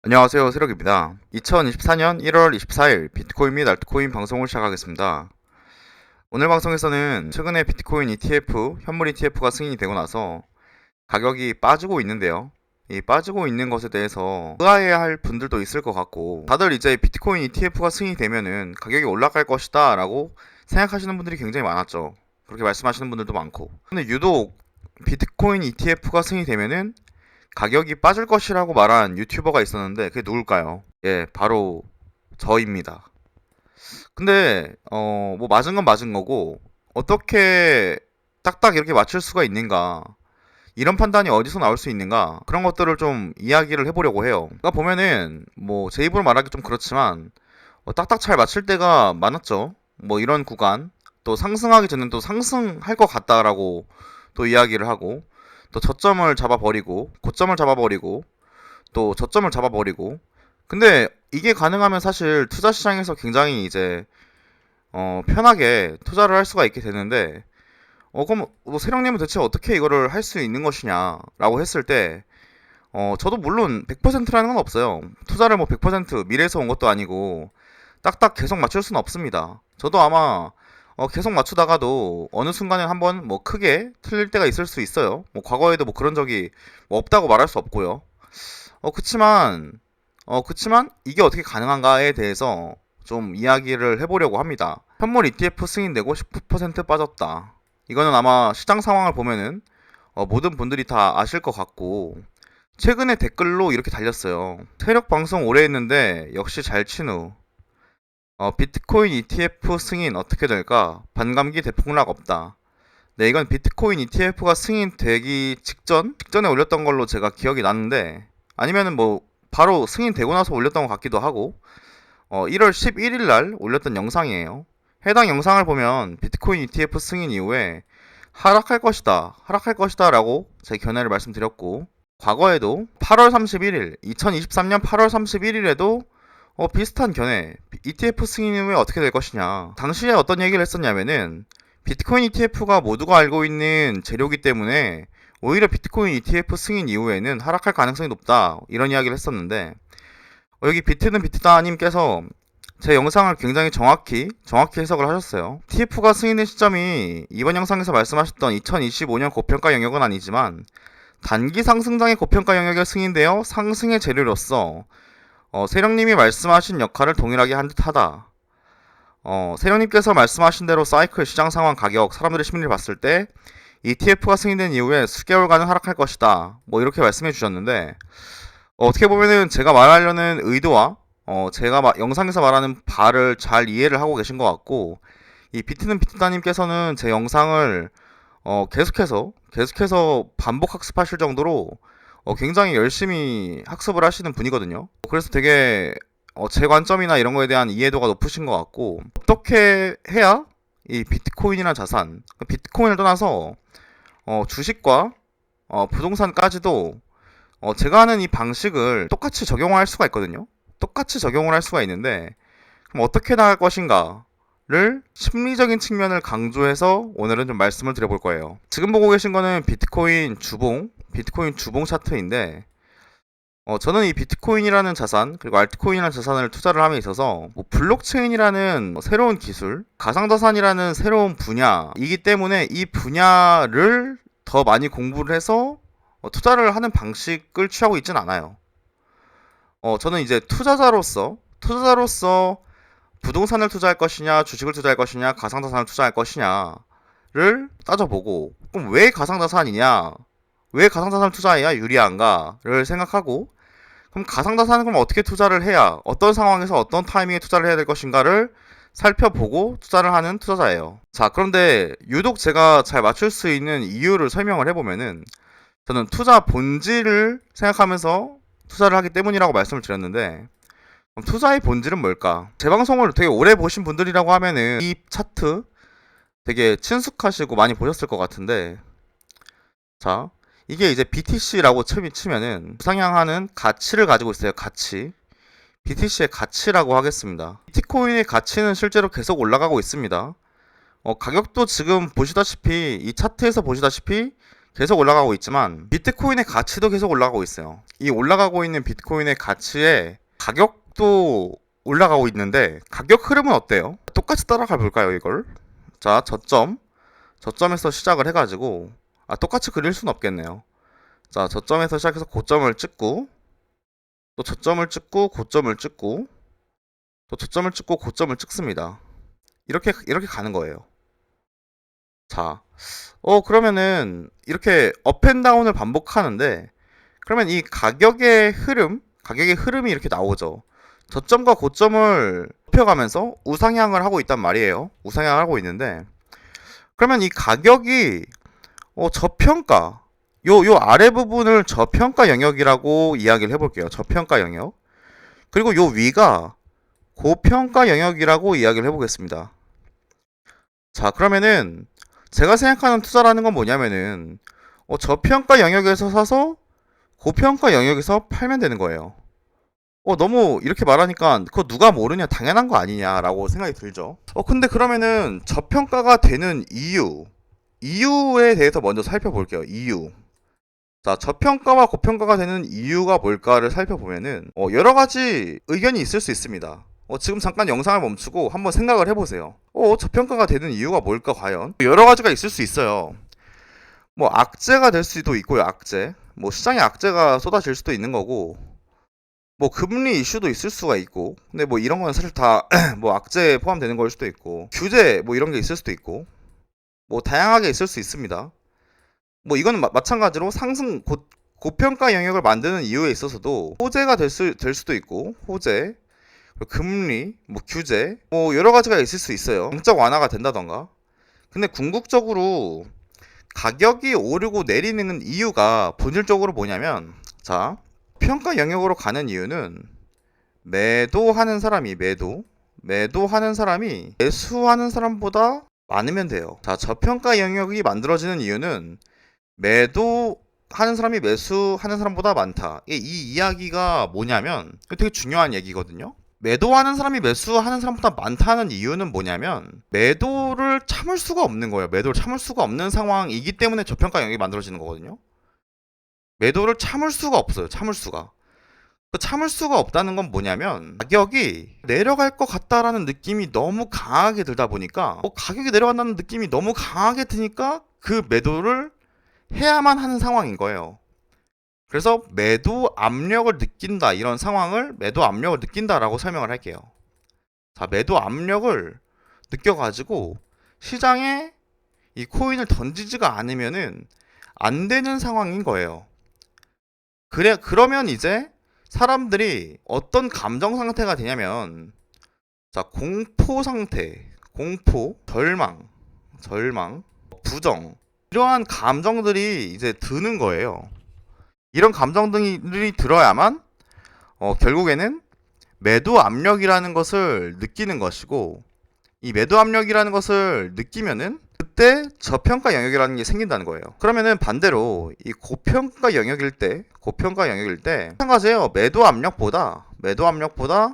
안녕하세요, 세력입니다. 2024년 1월 24일 비트코인 및 알트코인 방송을 시작하겠습니다. 오늘 방송에서는 최근에 비트코인 ETF, 현물 ETF가 승인이 되고 나서 가격이 빠지고 있는데요. 이 빠지고 있는 것에 대해서 의아해야 할 분들도 있을 것 같고, 다들 이제 비트코인 ETF가 승인이 되면은 가격이 올라갈 것이다 라고 생각하시는 분들이 굉장히 많았죠. 그렇게 말씀하시는 분들도 많고. 근데 유독 비트코인 ETF가 승인이 되면은 가격이 빠질 것이라고 말한 유튜버가 있었는데 그게 누굴까요? 예, 바로 저입니다. 근데 뭐 맞은 건 맞은 거고 어떻게 딱딱 이렇게 맞출 수가 있는가? 이런 판단이 어디서 나올 수 있는가? 그런 것들을 좀 이야기를 해보려고 해요. 그러니까 보면은 뭐 제 입으로 말하기 좀 그렇지만 딱딱 잘 맞출 때가 많았죠. 뭐 이런 구간 또 상승하기 전엔 또 상승할 것 같다라고 또 이야기를 하고 또 저점을 잡아버리고 고점을 잡아버리고 또 저점을 잡아버리고 근데 이게 가능하면 사실 투자 시장에서 굉장히 이제 편하게 투자를 할 수가 있게 되는데 그럼 뭐 세령님은 대체 어떻게 이거를 할 수 있는 것이냐라고 했을 때 저도 물론 100%라는 건 없어요. 투자를 뭐 100% 미래에서 온 것도 아니고 딱딱 계속 맞출 수는 없습니다. 저도 아마 계속 맞추다가도 어느 순간에 한번 뭐 크게 틀릴 때가 있을 수 있어요. 뭐 과거에도 뭐 그런 적이 뭐 없다고 말할 수 없고요. 그치만 그치만 이게 어떻게 가능한가에 대해서 좀 이야기를 해보려고 합니다. 현물 ETF 승인되고 19% 빠졌다. 이거는 아마 시장 상황을 보면은 모든 분들이 다 아실 것 같고 최근에 댓글로 이렇게 달렸어요. 세력 방송 오래 했는데 역시 잘 친 후 비트코인 ETF 승인 어떻게 될까? 반감기 대폭락 없다. 네, 이건 비트코인 ETF가 승인되기 직전에 올렸던 걸로 제가 기억이 나는데, 아니면은 뭐, 바로 승인되고 나서 올렸던 것 같기도 하고, 1월 11일 날 올렸던 영상이에요. 해당 영상을 보면 비트코인 ETF 승인 이후에 하락할 것이다 라고 제 견해를 말씀드렸고, 과거에도 8월 31일, 2023년 8월 31일에도 비슷한 견해, ETF 승인 후에 어떻게 될 것이냐. 당시에 어떤 얘기를 했었냐면은, 비트코인 ETF가 모두가 알고 있는 재료이기 때문에 오히려 비트코인 ETF 승인 이후에는 하락할 가능성이 높다. 이런 이야기를 했었는데, 여기 비트는 비트다님께서 제 영상을 굉장히 정확히 해석을 하셨어요. ETF가 승인된 시점이 이번 영상에서 말씀하셨던 2025년 고평가 영역은 아니지만, 단기 상승장의 고평가 영역에 승인되어 상승의 재료로서 세령님이 말씀하신 역할을 동일하게 한 듯하다. 세령님께서 말씀하신 대로 사이클, 시장 상황, 가격, 사람들의 심리를 봤을 때 ETF가 승인된 이후에 수개월간은 하락할 것이다. 뭐 이렇게 말씀해 주셨는데 어떻게 보면은 제가 말하려는 의도와 제가 영상에서 말하는 바를 잘 이해를 하고 계신 것 같고 이 비트는 비트다님께서는 제 영상을 계속해서 반복 학습하실 정도로 굉장히 열심히 학습을 하시는 분이거든요. 그래서 되게 제 관점이나 이런 거에 대한 이해도가 높으신 것 같고 어떻게 해야 이 비트코인이라는 자산, 비트코인을 떠나서 주식과 부동산까지도 제가 하는 이 방식을 똑같이 적용할 수가 있거든요. 똑같이 적용을 할 수가 있는데 그럼 어떻게 나갈 것인가를 심리적인 측면을 강조해서 오늘은 좀 말씀을 드려볼 거예요. 지금 보고 계신 거는 비트코인 주봉 차트인데 저는 이 비트코인이라는 자산 그리고 알트코인이라는 자산을 투자를 함에 있어서 뭐 블록체인이라는 새로운 기술, 가상자산이라는 새로운 분야이기 때문에 이 분야를 더 많이 공부를 해서 투자를 하는 방식을 취하고 있진 않아요. 저는 이제 투자자로서 부동산을 투자할 것이냐, 주식을 투자할 것이냐, 가상자산을 투자할 것이냐를 따져보고 그럼 왜 가상자산을 투자해야 유리한가를 생각하고 그럼 가상자산은 그럼 어떻게 투자를 해야 어떤 상황에서 어떤 타이밍에 투자를 해야 될 것인가를 살펴보고 투자를 하는 투자자예요. 자, 그런데 유독 제가 잘 맞출 수 있는 이유를 설명을 해보면은 저는 투자 본질을 생각하면서 투자를 하기 때문이라고 말씀을 드렸는데 그럼 투자의 본질은 뭘까? 제 방송을 되게 오래 보신 분들이라고 하면은 이 차트 되게 친숙하시고 많이 보셨을 것 같은데 자, 이게 이제 BTC라고 치면은 상향하는 가치를 가지고 있어요. 가치. BTC의 가치라고 하겠습니다. 비트코인의 가치는 실제로 계속 올라가고 있습니다. 가격도 지금 보시다시피 이 차트에서 보시다시피 계속 올라가고 있지만 비트코인의 가치도 계속 올라가고 있어요. 이 올라가고 있는 비트코인의 가치의 가격도 올라가고 있는데 가격 흐름은 어때요? 똑같이 따라가 볼까요, 이걸? 자, 저점에서 시작을 해가지고 똑같이 그릴 수는 없겠네요. 자, 저점에서 시작해서 고점을 찍고 또 저점을 찍고 고점을 찍고 또 저점을 찍고 고점을 찍습니다. 이렇게 가는 거예요. 자, 그러면은 이렇게 업앤다운을 반복하는데 그러면 이 가격의 흐름이 이렇게 나오죠. 저점과 고점을 좁혀가면서 우상향을 하고 있단 말이에요. 우상향을 하고 있는데 그러면 이 가격이 저평가 요 아래 부분을 저평가 영역이라고 이야기를 해볼게요. 저평가 영역. 그리고 요 위가 고평가 영역이라고 이야기를 해보겠습니다. 자, 그러면은 제가 생각하는 투자라는 건 뭐냐면은 저평가 영역에서 사서 고평가 영역에서 팔면 되는 거예요. 너무 이렇게 말하니까 그거 누가 모르냐 당연한 거 아니냐라고 생각이 들죠. 근데 그러면은 저평가가 되는 이유에 대해서 먼저 살펴볼게요. 이유. 자, 저평가와 고평가가 되는 이유가 뭘까를 살펴보면은 여러 가지 의견이 있을 수 있습니다. 지금 잠깐 영상을 멈추고 한번 생각을 해보세요. 저평가가 되는 이유가 뭘까 과연? 여러 가지가 있을 수 있어요. 뭐 악재가 될 수도 있고요. 악재. 뭐 시장에 악재가 쏟아질 수도 있는 거고 뭐 금리 이슈도 있을 수가 있고 근데 뭐 이런 건 사실 다 뭐 악재에 포함되는 걸 수도 있고 규제 뭐 이런 게 있을 수도 있고 뭐 다양하게 있을 수 있습니다. 뭐 이거는 마찬가지로 고평가 영역을 만드는 이유에 있어서도 호재가 될 수도 있고 호재 금리, 뭐 규제, 뭐 여러 가지가 있을 수 있어요. 정책 완화가 된다던가. 근데 궁극적으로 가격이 오르고 내리는 이유가 본질적으로 뭐냐면, 자, 평가 영역으로 가는 이유는 매도하는 사람이 매수하는 사람보다 많으면 돼요. 자, 저평가 영역이 만들어지는 이유는 매도하는 사람이 매수하는 사람보다 많다. 이 이야기가 뭐냐면 되게 중요한 얘기거든요. 매도하는 사람이 매수하는 사람보다 많다는 이유는 뭐냐면 매도를 참을 수가 없는 거예요. 매도를 참을 수가 없는 상황이기 때문에 저평가 영역이 만들어지는 거거든요. 매도를 참을 수가 없어요. 참을 수가. 참을 수가 없다는 건 뭐냐면 가격이 내려갈 것 같다라는 느낌이 너무 강하게 들다 보니까 가격이 내려간다는 느낌이 너무 강하게 드니까 그 매도를 해야만 하는 상황인 거예요. 그래서 매도 압력을 느낀다 이런 상황을 매도 압력을 느낀다라고 설명을 할게요. 자, 매도 압력을 느껴가지고 시장에 이 코인을 던지지가 않으면은 안 되는 상황인 거예요. 그러면 이제 사람들이 어떤 감정 상태가 되냐면 자, 공포 상태, 절망, 부정 이러한 감정들이 이제 드는 거예요. 이런 감정들이 들어야만 결국에는 매도 압력이라는 것을 느끼는 것이고 이 매도 압력이라는 것을 느끼면은 그때 저평가 영역이라는 게 생긴다는 거예요. 그러면은 반대로 이 고평가 영역일 때 마찬가지예요. 매도 압력보다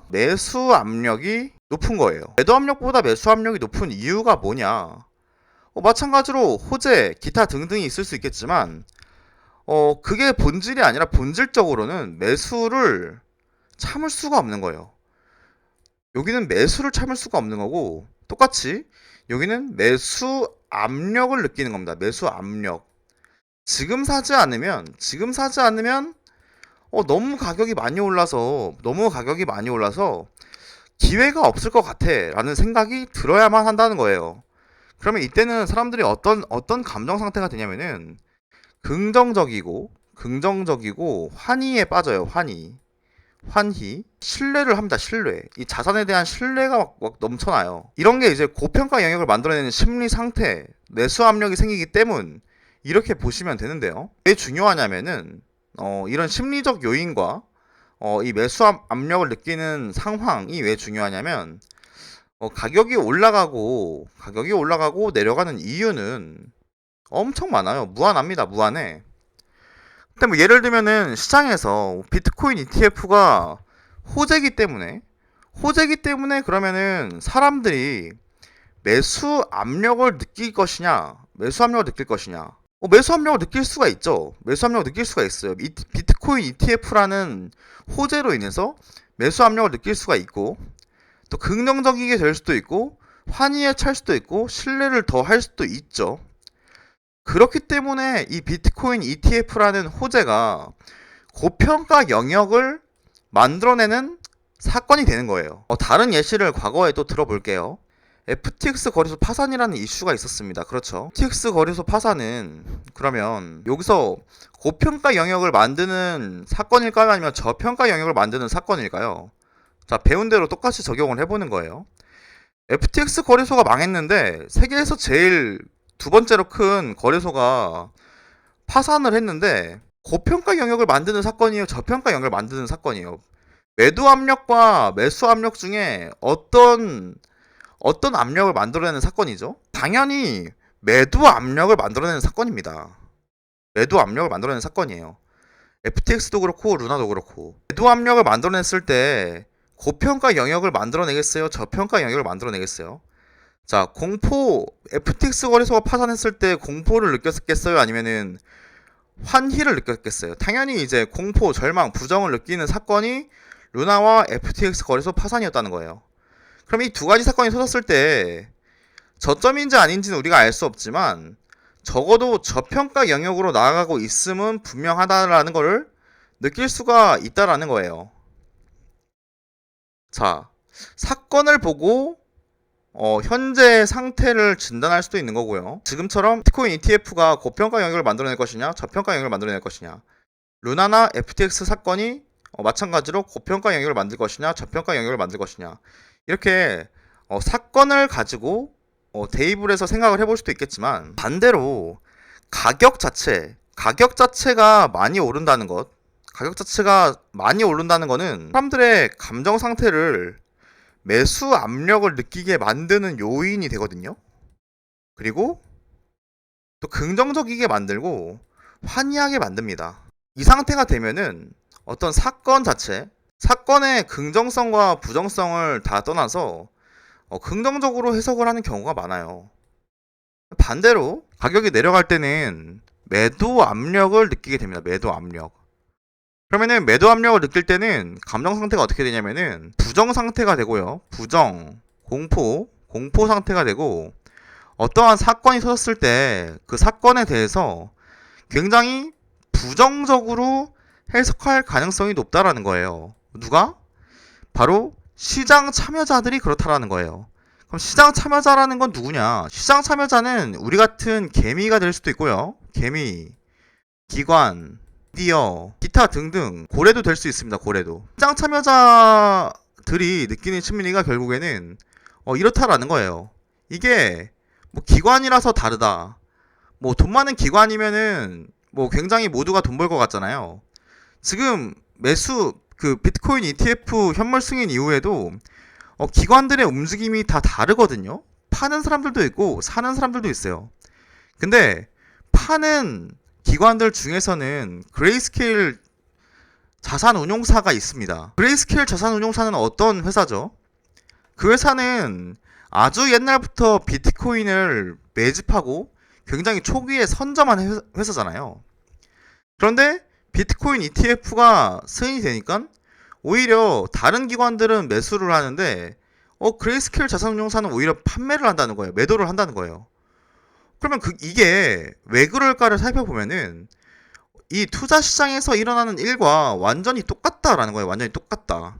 매수 압력이 높은 거예요. 매도 압력보다 매수 압력이 높은 이유가 뭐냐? 마찬가지로 호재, 기타 등등이 있을 수 있겠지만 그게 본질이 아니라 본질적으로는 매수를 참을 수가 없는 거예요. 여기는 매수를 참을 수가 없는 거고 똑같이 여기는 매수 압력을 느끼는 겁니다. 매수 압력. 지금 사지 않으면 너무 가격이 많이 올라서 기회가 없을 것 같아 라는 생각이 들어야만 한다는 거예요. 그러면 이때는 사람들이 어떤 감정 상태가 되냐면은 긍정적이고 환희에 빠져요. 환희 신뢰를 합니다. 이 자산에 대한 신뢰가 막 넘쳐나요. 이런 게 이제 고평가 영역을 만들어내는 심리 상태, 매수 압력이 생기기 때문 이렇게 보시면 되는데요. 왜 중요하냐면은 이런 심리적 요인과 이 매수 압력을 느끼는 상황이 왜 중요하냐면 가격이 올라가고 내려가는 이유는 엄청 많아요. 무한합니다. 무한해. 근데 뭐 예를 들면은 시장에서 비트코인 ETF가 호재기 때문에 그러면은 사람들이 매수 압력을 느낄 것이냐 매수 압력을 느낄 수가 있죠. 매수 압력을 느낄 수가 있어요. 비트코인 ETF라는 호재로 인해서 매수 압력을 느낄 수가 있고, 또 긍정적이게 될 수도 있고, 환희에 찰 수도 있고, 신뢰를 더 할 수도 있죠. 그렇기 때문에 이 비트코인 ETF라는 호재가 고평가 영역을 만들어내는 사건이 되는 거예요. 다른 예시를 과거에 또 들어볼게요. FTX 거래소 파산이라는 이슈가 있었습니다. 그렇죠. FTX 거래소 파산은 그러면 여기서 고평가 영역을 만드는 사건일까요? 아니면 저평가 영역을 만드는 사건일까요? 자, 배운 대로 똑같이 적용을 해보는 거예요. FTX 거래소가 망했는데 세계에서 제일 두 번째로 큰 거래소가 파산을 했는데 고평가 영역을 만드는 사건이에요? 저평가 영역을 만드는 사건이에요? 매도 압력과 매수 압력 중에 어떤 압력을 만들어내는 사건이죠? 당연히 매도 압력을 만들어내는 사건입니다. 매도 압력을 만들어내는 사건이에요. FTX도 그렇고 루나도 그렇고 매도 압력을 만들어냈을 때 고평가 영역을 만들어내겠어요? 저평가 영역을 만들어내겠어요? 자, FTX 거래소가 파산했을 때 공포를 느꼈겠어요? 아니면은 환희를 느꼈겠어요? 당연히 이제 공포, 절망, 부정을 느끼는 사건이 루나와 FTX 거래소 파산이었다는 거예요. 그럼 이 두 가지 사건이 터졌을 때 저점인지 아닌지는 우리가 알 수 없지만 적어도 저평가 영역으로 나아가고 있음은 분명하다라는 것을 느낄 수가 있다라는 거예요. 자, 사건을 보고 현재 상태를 진단할 수도 있는 거고요. 지금처럼 비트코인 ETF가 고평가 영역을 만들어낼 것이냐, 저평가 영역을 만들어낼 것이냐. 루나나 FTX 사건이 마찬가지로 고평가 영역을 만들 것이냐, 저평가 영역을 만들 것이냐. 이렇게 사건을 가지고 대입을 해서 생각을 해볼 수도 있겠지만 반대로 가격 자체가 많이 오른다는 것, 가격 자체가 많이 오른다는 거는 사람들의 감정 상태를 매수 압력을 느끼게 만드는 요인이 되거든요. 그리고 또 긍정적이게 만들고 환희하게 만듭니다. 이 상태가 되면은 어떤 사건 자체, 사건의 긍정성과 부정성을 다 떠나서 긍정적으로 해석을 하는 경우가 많아요. 반대로 가격이 내려갈 때는 매도 압력을 느끼게 됩니다. 매도 압력. 그러면은 매도 압력을 느낄 때는 감정 상태가 어떻게 되냐면은 부정 상태가 되고요. 부정, 공포 상태가 되고 어떠한 사건이 터졌을 때 그 사건에 대해서 굉장히 부정적으로 해석할 가능성이 높다라는 거예요. 누가? 바로 시장 참여자들이 그렇다라는 거예요. 그럼 시장 참여자라는 건 누구냐? 시장 참여자는 우리 같은 개미가 될 수도 있고요. 개미, 기관, 미디어, 기타 등등 고래도 될 수 있습니다. 고래도. 시장 참여자들이 느끼는 심리가 결국에는 이렇다라는 거예요. 이게 뭐 기관이라서 다르다. 뭐 돈 많은 기관이면은 뭐 굉장히 모두가 돈 벌 것 같잖아요. 지금 비트코인 ETF 현물 승인 이후에도 기관들의 움직임이 다 다르거든요. 파는 사람들도 있고 사는 사람들도 있어요. 근데 파는 기관들 중에서는 그레이스케일 자산운용사가 있습니다. 그레이스케일 자산운용사는 어떤 회사죠? 그 회사는 아주 옛날부터 비트코인을 매집하고 굉장히 초기에 선점한 회사잖아요. 그런데 비트코인 ETF가 승인이 되니까 오히려 다른 기관들은 매수를 하는데 그레이스케일 자산운용사는 오히려 판매를 한다는 거예요. 매도를 한다는 거예요. 그러면 이게 왜 그럴까를 살펴보면은 이 투자 시장에서 일어나는 일과 완전히 똑같다라는 거예요. 완전히 똑같다.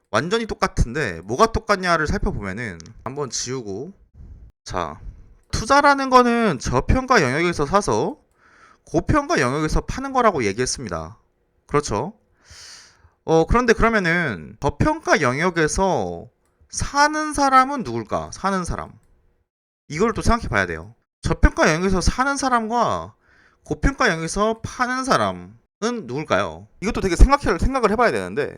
완전히 똑같은데 뭐가 똑같냐를 살펴보면은 한번 지우고, 자, 투자라는 거는 저평가 영역에서 사서 고평가 영역에서 파는 거라고 얘기했습니다. 그렇죠? 그런데 그러면은 저평가 영역에서 사는 사람은 누굴까? 사는 사람. 이걸 또 생각해 봐야 돼요. 저평가 영역에서 사는 사람과 고평가 영역에서 파는 사람은 누굴까요? 이것도 되게 생각을 해봐야 되는데,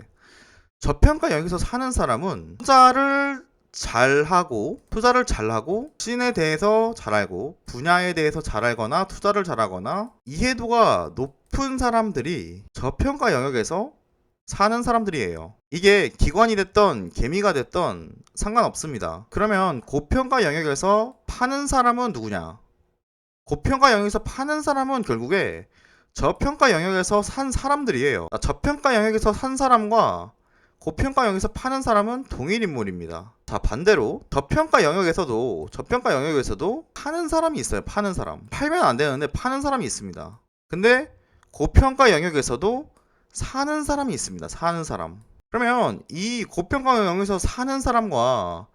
저평가 영역에서 사는 사람은 투자를 잘하고 시인에 대해서 잘 알고 분야에 대해서 잘 알거나 투자를 잘하거나 이해도가 높은 사람들이 저평가 영역에서 사는 사람들이에요. 이게 기관이 됐던 개미가 됐던 상관없습니다. 그러면 고평가 영역에서 파는 사람은 누구냐? 고평가 영역에서 파는 사람은 결국에 저평가 영역에서 산 사람들이에요. 저평가 영역에서 산 사람과 고평가 영역에서 파는 사람은 동일 인물입니다. 자, 반대로 저평가 영역에서도 파는 사람이 있어요. 파는 사람. 팔면 안 되는데 파는 사람이 있습니다. 근데 고평가 영역에서도 사는 사람이 있습니다. 사는 사람. 그러면 이 고평가 영역에서 사는 사람과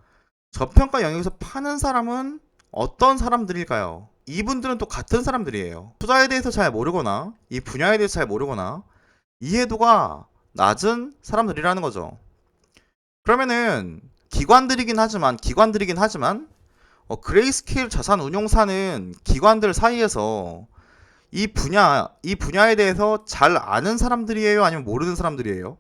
저평가 영역에서 파는 사람은 어떤 사람들일까요? 이분들은 또 같은 사람들이에요. 투자에 대해서 잘 모르거나 이 분야에 대해서 잘 모르거나 이해도가 낮은 사람들이라는 거죠. 그러면은 기관들이긴 하지만 그레이스케일 자산운용사는 기관들 사이에서 이 분야에 대해서 잘 아는 사람들이에요? 아니면 모르는 사람들이에요?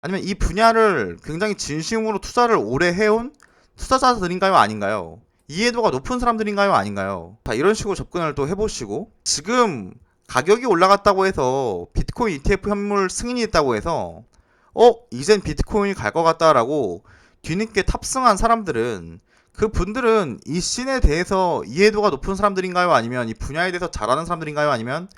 아니면 이 분야를 굉장히 진심으로 투자를 오래 해온 투자자들인가요? 아닌가요? 이해도가 높은 사람들인가요? 아닌가요? 자, 이런 식으로 접근을 또 해보시고, 지금 가격이 올라갔다고 해서 비트코인 ETF 현물 승인이 있다고 해서 이젠 비트코인이 갈 것 같다라고 뒤늦게 탑승한 사람들은, 그 분들은 이 씬에 대해서 이해도가 높은 사람들인가요? 아니면 이 분야에 대해서 잘 아는 사람들인가요? 아니면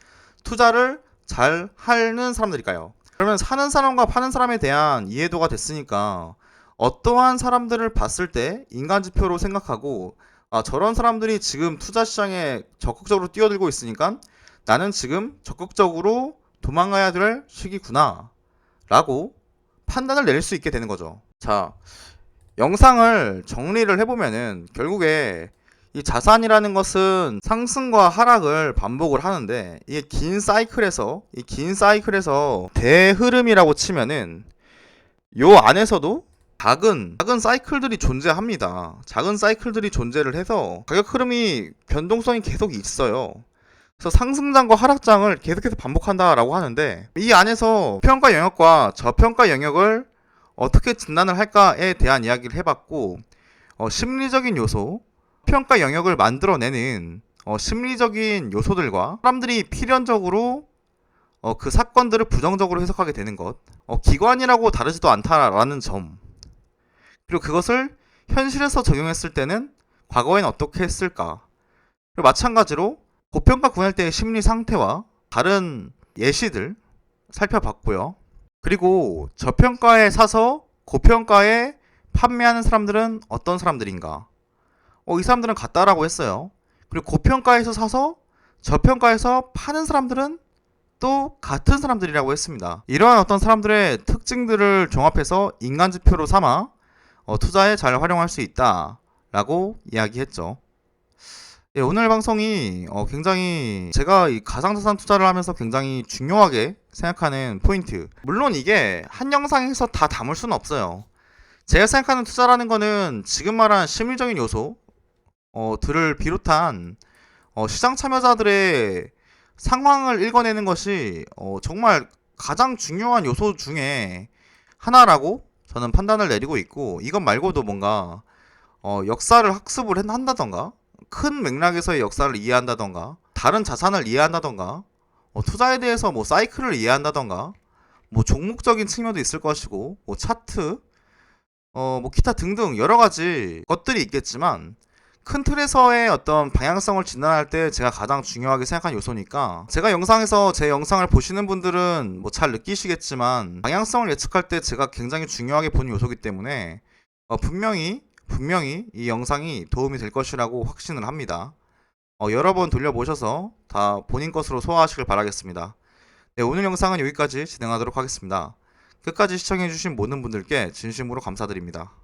투자를 잘 하는 사람들일까요? 그러면 사는 사람과 파는 사람에 대한 이해도가 됐으니까 어떠한 사람들을 봤을 때 인간지표로 생각하고, 저런 사람들이 지금 투자 시장에 적극적으로 뛰어들고 있으니까 나는 지금 적극적으로 도망가야 될 시기구나 라고 판단을 내릴 수 있게 되는 거죠. 자, 영상을 정리를 해보면은 결국에 이 자산이라는 것은 상승과 하락을 반복을 하는데, 이게 긴 사이클에서 대흐름이라고 치면은 요 안에서도 작은 사이클들이 존재합니다. 작은 사이클들이 존재를 해서 가격 흐름이 변동성이 계속 있어요. 그래서 상승장과 하락장을 계속해서 반복한다라고 하는데, 이 안에서 평가 영역과 저평가 영역을 어떻게 진단을 할까에 대한 이야기를 해봤고, 심리적인 요소, 평가 영역을 만들어내는 심리적인 요소들과 사람들이 필연적으로 그 사건들을 부정적으로 해석하게 되는 것, 기관이라고 다르지도 않다라는 점, 그리고 그것을 현실에서 적용했을 때는 과거엔 어떻게 했을까, 그리고 마찬가지로 고평가 구할 때의 심리 상태와 다른 예시들 살펴봤고요. 그리고 저평가에 사서 고평가에 판매하는 사람들은 어떤 사람들인가, 이 사람들은 같다라고 했어요. 그리고 고평가에서 사서 저평가에서 파는 사람들은 또 같은 사람들이라고 했습니다. 이러한 어떤 사람들의 특징들을 종합해서 인간지표로 삼아 투자에 잘 활용할 수 있다 라고 이야기했죠. 예, 오늘 방송이 굉장히 제가 이 가상자산 투자를 하면서 굉장히 중요하게 생각하는 포인트, 물론 이게 한 영상에서 다 담을 수는 없어요. 제가 생각하는 투자라는 거는 지금 말한 심리적인 요소 들을 비롯한 시장 참여자들의 상황을 읽어내는 것이 정말 가장 중요한 요소 중에 하나라고 저는 판단을 내리고 있고, 이것 말고도 뭔가 역사를 학습을 한다던가, 큰 맥락에서의 역사를 이해한다던가, 다른 자산을 이해한다던가, 투자에 대해서 뭐 사이클을 이해한다던가, 뭐 종목적인 측면도 있을 것이고, 뭐 차트, 뭐 기타 등등 여러 가지 것들이 있겠지만, 큰 틀에서의 어떤 방향성을 진단할 때 제가 가장 중요하게 생각한 요소니까, 제가 제 영상을 보시는 분들은 뭐 잘 느끼시겠지만 방향성을 예측할 때 제가 굉장히 중요하게 보는 요소이기 때문에 분명히 이 영상이 도움이 될 것이라고 확신을 합니다. 여러 번 돌려보셔서 다 본인 것으로 소화하시길 바라겠습니다. 네, 오늘 영상은 여기까지 진행하도록 하겠습니다. 끝까지 시청해주신 모든 분들께 진심으로 감사드립니다.